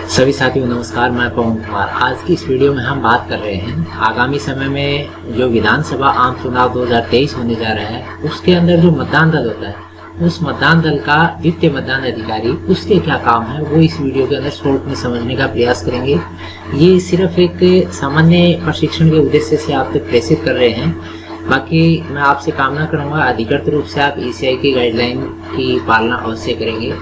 सभी साथियों नमस्कार, मैं पवन कुमार। आज की इस वीडियो में हम बात कर रहे हैं आगामी समय में जो विधानसभा आम चुनाव 2023 होने जा रहा है, उसके अंदर जो मतदान दल होता है, उस मतदान दल का द्वितीय मतदान अधिकारी उसके क्या काम है, वो इस वीडियो के अंदर शॉर्ट में समझने का प्रयास करेंगे। ये सिर्फ एक सामान्य प्रशिक्षण के उद्देश्य से आप तक प्रेषित कर रहे हैं। बाकी मैं आपसे कामना करूँगा अधिकृत रूप से आप ECI की गाइडलाइन की पालना अवश्य करेंगे।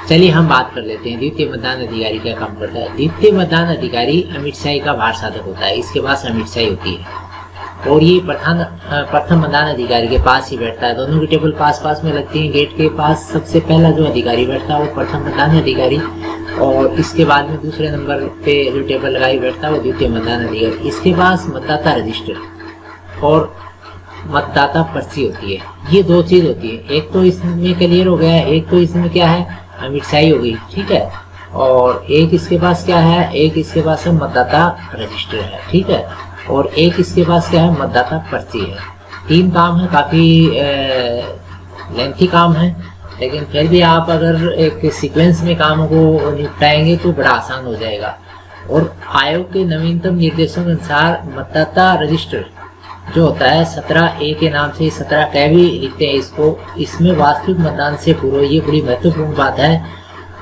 चलिए हम बात कर लेते हैं द्वितीय मतदान अधिकारी क्या काम करता है। द्वितीय मतदान अधिकारी अमित शाही का भार साधक होता है, इसके पास अमित शाही होती है और ये प्रथम मतदान अधिकारी के पास ही बैठता है। दोनों की टेबल पास में लगती है। गेट के पास सबसे पहला जो अधिकारी बैठता है वो प्रथम मतदान अधिकारी, और इसके बाद में दूसरे नंबर पे जो टेबल लगाई बैठता है वो द्वितीय मतदान अधिकारी। इसके पास मतदाता रजिस्टर और मतदाता पर्ची होती है। ये दो चीज होती है, एक तो इसमें क्लियर हो गया है, एक तो इसमें क्या है अमित शाही हो गई, ठीक है। और एक इसके पास क्या है, एक इसके पास है मतदाता रजिस्टर है, ठीक है, और एक इसके पास क्या है मतदाता पर्ची है। तीन काम है, काफ़ी लेंथी काम है, लेकिन फिर भी आप अगर एक सीक्वेंस में काम को निपटाएंगे तो बड़ा आसान हो जाएगा। और आयोग के नवीनतम निर्देशों के अनुसार मतदाता रजिस्टर जो होता है 17A के नाम से 17 कै भी लिखते हैं इसको, इसमें वास्तविक मतदान से पूर्व, ये बड़ी महत्वपूर्ण बात है,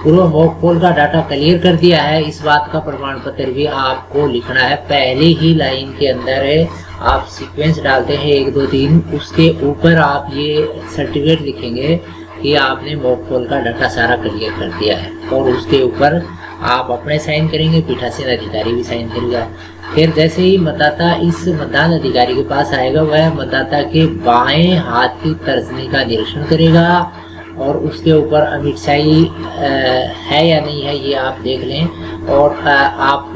पूर्व मॉक पोल का डाटा क्लियर कर दिया है। इस बात का प्रमाण पत्र भी आपको लिखना है। पहले ही लाइन के अंदर है, आप सीक्वेंस डालते हैं 1 2 3, उसके ऊपर आप ये सर्टिफिकेट लिखेंगे कि आपने मॉक पोल का डाटा सारा क्लियर कर दिया है, और उसके ऊपर आप अपने साइन करेंगे, पीठासीन अधिकारी भी साइन करेगा। फिर जैसे ही मतदाता इस मतदान अधिकारी के पास आएगा, वह मतदाता के बाएं हाथ की तर्जनी का निरीक्षण करेगा और उसके ऊपर अमित शाही है या नहीं है ये आप देख लें। और आप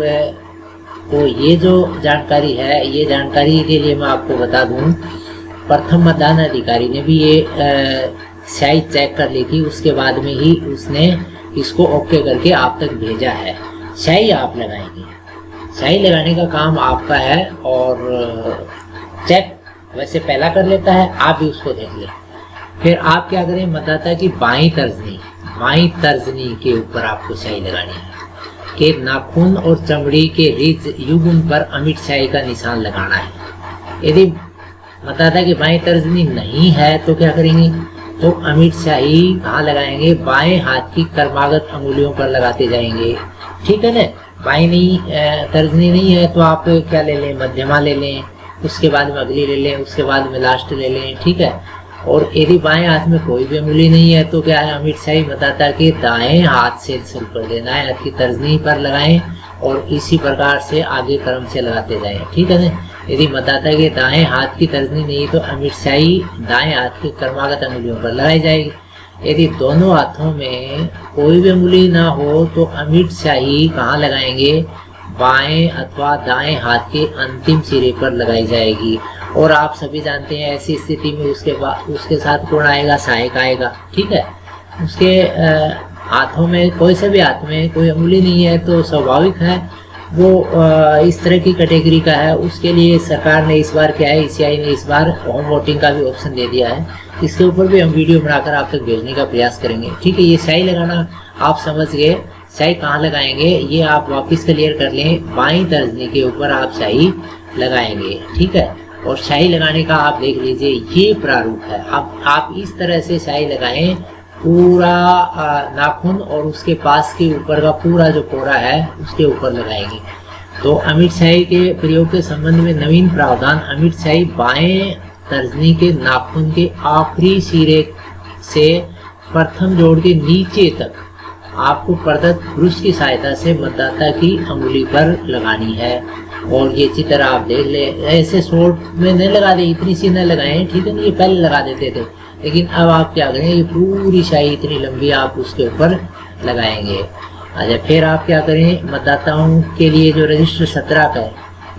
तो ये जो जानकारी है, ये जानकारी के लिए मैं आपको बता दूं, प्रथम मतदान अधिकारी ने भी ये शाही चेक कर ली थी, उसके बाद में ही उसने इसको ओके करके आप तक भेजा है। शाही आप लगाएंगे, शाही लगाने का काम आपका है, और चेक वैसे पहला कर लेता है, आप भी उसको देख लें। फिर आप क्या करें, मतदाता की बाईं तर्जनी के ऊपर आपको शाही लगानी है कि नाखून और चमड़ी के रिज युग्म पर अमिट शाही का निशान लगाना है। यदि मतदाता की बाईं तर्जनी नहीं है तो क्या करेंगे, तो अमिट शाही कहाँ लगाएंगे, बाएं हाथ की कर्मागत अंगुलियों पर लगाते जाएंगे, ठीक है ना। बाईं नहीं तर्जनी नहीं है तो आप क्या ले लें, मध्यमा ले लें, उसके बाद में अगली ले लें, उसके बाद में लास्ट ले लें, ठीक है। और यदि बाएं हाथ में कोई भी अंगुली नहीं है तो क्या है, अमित शाही मतदाता के दाएं हाथ से शुरू कर देना है, हाथ की तर्जनी पर लगाएं और इसी प्रकार से आगे क्रम से लगाते जाएं, ठीक है ना। यदि मतदाता के दाएं हाथ की तर्जनी नहीं तो अमिट शाही दाएं हाथ की कर्मागत अंगुलियों पर लगाई जाएगी। यदि दोनों हाथों में कोई भी अंगुली ना हो तो अमिट शाही कहाँ लगाएंगे, बाएं अथवा दाएं हाथ के अंतिम सिरे पर लगाई जाएगी। और आप सभी जानते हैं ऐसी स्थिति में उसके साथ कौन आएगा, सहायक आएगा, ठीक है। उसके हाथों में कोई से भी हाथ में कोई अंगुली नहीं है तो स्वाभाविक है वो इस तरह की कैटेगरी का है। उसके लिए सरकार ने इस बार क्या है, ECI ने इस बार होम वोटिंग का भी ऑप्शन दे दिया है। इसके ऊपर भी हम वीडियो बनाकर आप तक भेजने का प्रयास करेंगे, ठीक है। ये शाही लगाना आप समझ गए, शाही कहाँ लगाएंगे ये आप वापस क्लियर कर लें, बाईं तर्जनी के ऊपर आप शाही लगाएंगे, ठीक है। और शाही लगाने का आप देख लीजिए ये प्रारूप है। अब आप इस तरह से शाही लगाएं, पूरा नाखून और उसके पास के ऊपर का पूरा जो कोरा है उसके ऊपर लगाएंगे। तो अमिट शाही के प्रयोग के संबंध में नवीन प्रावधान, अमिट शाही बाएं तर्जनी के नाखून के आखिरी सिरे से प्रथम जोड़ के नीचे तक आपको प्रदत्त ब्रश की सहायता से मतदाता की अंगुली पर लगानी है। और ये चित्र आप देख ले, ऐसे शॉर्ट में नहीं लगा दे, इतनी सी न लगाएं, ठीक है ना। ये पहले लगा देते थे, लेकिन अब आप क्या करें, ये पूरी शाही इतनी लंबी आप उसके ऊपर लगाएंगे। अच्छा, फिर आप क्या करें, मतदाताओं के लिए जो रजिस्टर 17 का है,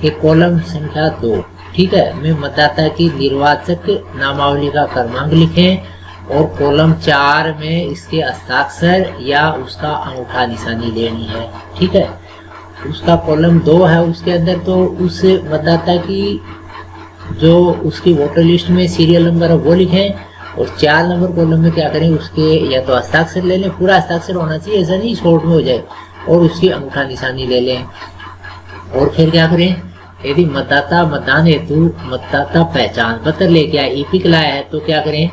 ये कॉलम संख्या 2, ठीक है, में मतदाता की निर्वाचक नामावली का क्रमांक लिखें और कॉलम 4 में इसके हस्ताक्षर या उसका अंगूठा निशानी लेनी है, ठीक है। उसका कॉलम 2 है, उसके अंदर तो उस मतदाता की जो उसकी वोटर लिस्ट में सीरियल नंबर है वो लिखें, और 4 नंबर कॉलम में क्या करें, उसके या तो हस्ताक्षर ले लें, पूरा हस्ताक्षर होना चाहिए, ऐसा नहीं शॉर्ट में हो जाए, और उसकी अंगूठा निशानी ले लें। और फिर क्या करें, यदि मतदाता मतदान हेतु मतदाता पहचान पत्र लेके आए, ईपिक लाया है, तो क्या करें,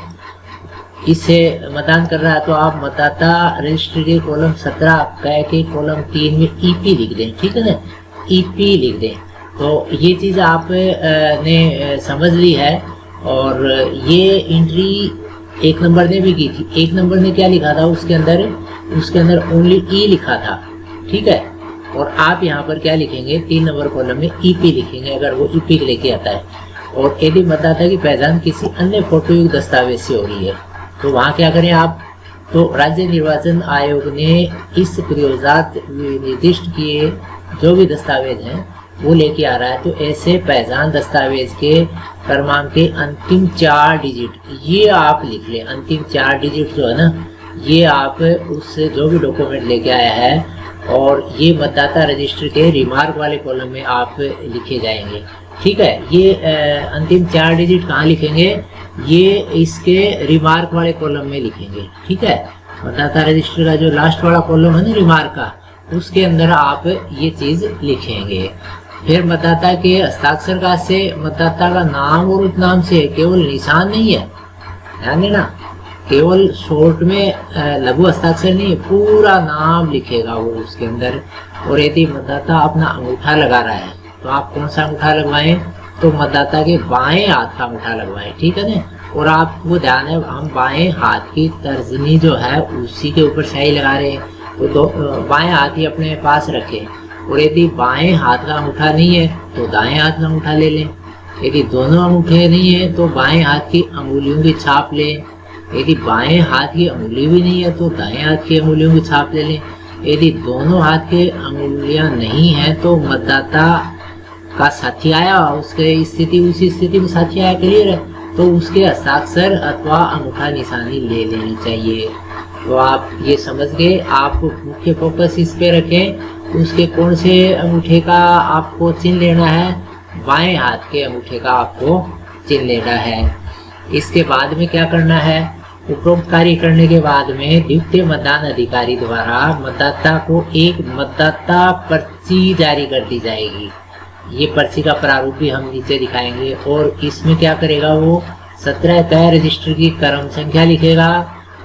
इससे मतदान कर रहा है तो आप मतदाता रजिस्ट्री के कॉलम 17 के कॉलम 3 में ईपी लिख दें। ठीक है ना, ईपी लिख दें। तो ये चीज़ आप ने समझ ली है। और ये एंट्री 1 नंबर ने भी की थी। 1 नंबर ने क्या लिखा था, उसके अंदर ओनली ई लिखा था। ठीक है, और आप यहाँ पर क्या लिखेंगे, 3 नंबर कॉलम में ईपी लिखेंगे अगर वो ईपी लेके आता है। और यदि मतदाता की पहचान किसी अन्य फोटोयुक्त दस्तावेज से हो रही है तो वहाँ क्या करें आप, तो राज्य निर्वाचन आयोग ने इस प्रयोजात निर्दिष्ट किए जो भी दस्तावेज हैं वो लेके आ रहा है, तो ऐसे पहचान दस्तावेज के क्रमांक के अंतिम 4 डिजिट ये आप लिख लें। अंतिम 4 डिजिट जो है ना, ये आप उससे जो भी डॉक्यूमेंट लेके आया है, और ये मतदाता रजिस्टर के रिमार्क वाले कॉलम में आप लिखे जाएंगे। ठीक है, ये अंतिम 4 डिजिट कहाँ लिखेंगे, ये इसके रिमार्क वाले कॉलम में लिखेंगे। ठीक है, मतदाता रजिस्टर का जो लास्ट वाला कॉलम है ना रिमार्क का, उसके अंदर आप ये चीज़ लिखेंगे। फिर मतदाता के हस्ताक्षर का से मतदाता का नाम और उपनाम से केवल निशान नहीं है, ध्यान देना, केवल शॉर्ट में लघु हस्ताक्षर नहीं है, पूरा नाम लिखेगा वो उसके अंदर। और यदि मतदाता अपना अंगूठा लगा रहा है तो आप कौन सा अंगूठा लगवाएं, तो मतदाता के बाएं हाथ का अंगूठा लगवाएं। ठीक है ना, और आपको ध्यान है हम बाएं हाथ की तर्जनी जो है उसी के ऊपर स्याही लगा रहे हैं, तो बाएं हाथ ही अपने पास रखें। और यदि बाएं हाथ का अंगूठा नहीं है तो दाएं हाथ का अंगूठा ले लें। यदि दोनों अंगूठे नहीं है तो बाएं हाथ की अंगुलियों की छाप लें। यदि बाएं हाथ की अंगुली भी नहीं है तो दाएं हाथ की अंगुलियों की छाप ले लें। यदि दोनों हाथ के अंगुलियां नहीं हैं तो मतदाता का साथी आया, उसके स्थिति उसी स्थिति में साथी आया, क्लियर है, तो उसके हस्ताक्षर अथवा अंगूठा निशानी ले लेनी चाहिए। तो आप ये समझ गए, आप मुख्य फोकस इस पे रखें, उसके कौन से अंगूठे का आपको चिन्ह लेना है, बाएं हाथ के अंगूठे का आपको चिन्ह लेना है। इसके बाद में क्या करना है, उपरोक्त कार्य करने के बाद में द्वितीय मतदान अधिकारी द्वारा मतदाता को एक मतदाता पर्ची जारी कर दी जाएगी। ये पर्ची का प्रारूप भी हम नीचे दिखाएंगे। और इसमें क्या करेगा वो 17 तय रजिस्टर की क्रम संख्या लिखेगा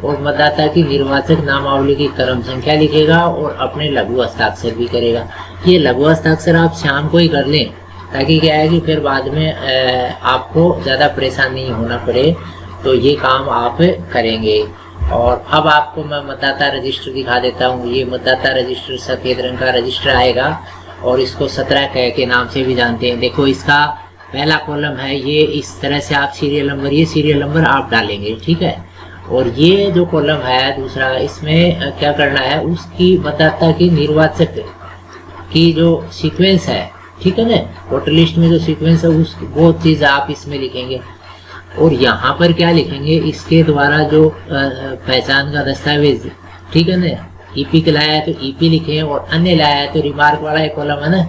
और मतदाता की निर्वाचक नामावली की क्रम संख्या लिखेगा और अपने लघु हस्ताक्षर भी करेगा। ये लघु हस्ताक्षर आप शाम को ही कर लें, ताकि क्या है कि फिर बाद में आपको ज़्यादा परेशान नहीं होना पड़े। तो ये काम आप करेंगे। और अब आपको मैं मतदाता रजिस्टर दिखा देता हूँ। ये मतदाता रजिस्टर सफ़ेद रंग का रजिस्टर आएगा और इसको 17 के नाम से भी जानते हैं। देखो इसका पहला कॉलम है, ये इस तरह से आप सीरियल नंबर, ये सीरियल नंबर आप डालेंगे। ठीक है, और ये जो कॉलम है दूसरा, इसमें क्या करना है, उसकी मतदाता की निर्वाचक की जो सीक्वेंस है, ठीक है ना, वोटर लिस्ट में जो सीक्वेंस है उस वो चीज़ आप इसमें लिखेंगे। और यहाँ पर क्या लिखेंगे, इसके द्वारा जो पहचान का दस्तावेज, ठीक है ना, ईपी के लाया है तो ईपी लिखें, और अन्य लाया है तो रिमार्क वाला एक कॉलम है ना,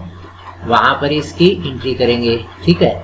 वहाँ पर इसकी एंट्री करेंगे। ठीक है,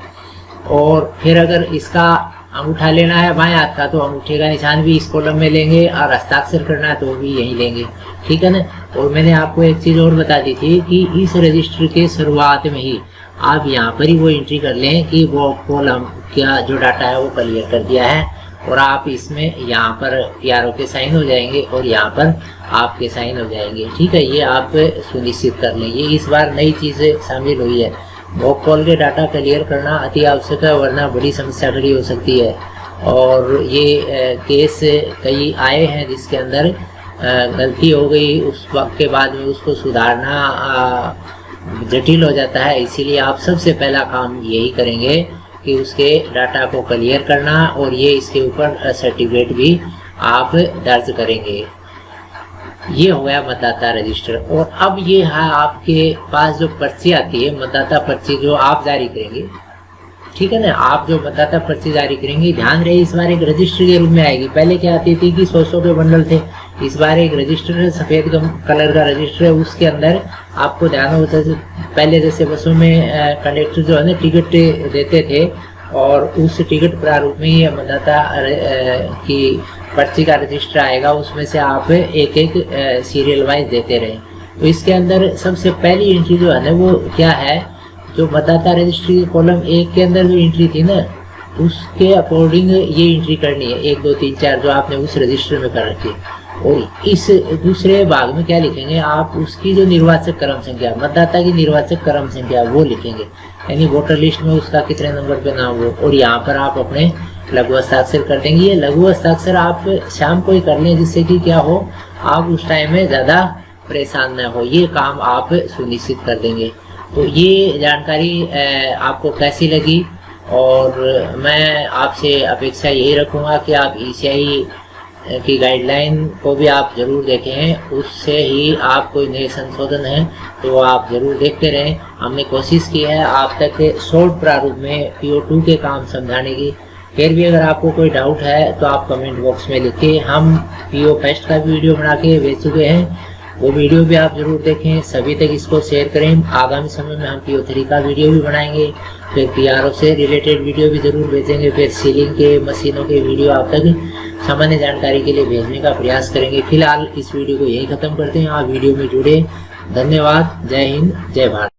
और फिर अगर इसका अंगूठा लेना है बाएं हाथ का तो अंगूठे का निशान भी इस कॉलम में लेंगे, और हस्ताक्षर करना है तो भी यही लेंगे। ठीक है ना। और मैंने आपको एक चीज़ और बता दी थी कि इस रजिस्टर के शुरुआत में ही आप यहाँ पर ही वो एंट्री कर लें कि वो कॉलम क्या जो डाटा है वो क्लियर कर दिया है, और आप इसमें यहाँ पर PRO के साइन हो जाएंगे और यहाँ पर आपके साइन हो जाएंगे। ठीक है, ये आप सुनिश्चित कर लें। ये इस बार नई चीज़ें शामिल हुई है। मॉक कॉल के डाटा क्लियर करना अति आवश्यक है, वरना बड़ी समस्या खड़ी हो सकती है। और ये केस कई आए हैं जिसके अंदर गलती हो गई, उस वक्त के बाद में उसको सुधारना जटिल हो जाता है। इसीलिए आप सबसे पहला काम यही करेंगे कि उसके डाटा को क्लियर करना, और ये इसके ऊपर सर्टिफिकेट भी आप दर्ज करेंगे। ये हो गया मतदाता रजिस्टर। और अब ये है आपके पास जो पर्ची आती है, मतदाता पर्ची जो आप जारी करेंगे, ठीक है ना, आप जो मतदाता पर्ची जारी करेंगे, ध्यान रहे इस बार एक रजिस्टर के रूप में आएगी। पहले क्या आती थी कि 100 के बंडल थे, इस बार एक रजिस्टर है, सफ़ेद कलर का रजिस्टर है। उसके अंदर आपको ध्यान हो, पहले जैसे बसों में कंडक्टर जो है ना टिकट देते थे, और उस टिकट प्रारूप में ही मतदाता की पर्ची का रजिस्टर आएगा, उसमें से आप एक एक सीरियल वाइज देते रहे। तो इसके अंदर सबसे पहली एंट्री जो है ना वो क्या है, जो मतदाता रजिस्ट्री कॉलम 1 के अंदर जो एंट्री थी ना उसके अकॉर्डिंग ये एंट्री करनी है, 1 2 3 4 जो आपने उस रजिस्टर में कर रखी है। और इस दूसरे भाग में क्या लिखेंगे आप, उसकी जो निर्वाचक क्रम संख्या, मतदाता की निर्वाचक क्रम संख्या वो लिखेंगे, यानी वोटर लिस्ट में उसका कितने नंबर पे नाम हो। और यहाँ पर आप अपने लघु हस्ताक्षर कर देंगे। ये लघु हस्ताक्षर आप शाम को ही कर लें, जिससे कि क्या हो, आप उस टाइम में ज़्यादा परेशान न हो, ये काम आप सुनिश्चित कर देंगे। तो ये जानकारी आपको कैसी लगी, और मैं आपसे अपेक्षा यही रखूँगा कि आप ECI की गाइडलाइन को भी आप जरूर देखें, उससे ही आप कोई नए संशोधन है तो वो आप जरूर देखते रहें। हमने कोशिश की है आप तक शॉर्ट प्रारूप में PO2 के काम समझाने की। फिर भी अगर आपको कोई डाउट है तो आप कमेंट बॉक्स में लिखिए। हम PO फर्स्ट का भी वीडियो बना के भेज चुके हैं, वो वीडियो भी आप जरूर देखें, सभी तक इसको शेयर करें। आगामी समय में हम PO3 का वीडियो भी बनाएंगे, फिर PRO से रिलेटेड वीडियो भी जरूर भेजेंगे, फिर सीलिंग के मशीनों के वीडियो आप तक सामान्य जानकारी के लिए भेजने का प्रयास करेंगे। फिलहाल इस वीडियो को यही खत्म करते हैं। आप वीडियो में जुड़े, धन्यवाद। जय हिंद, जय भारत।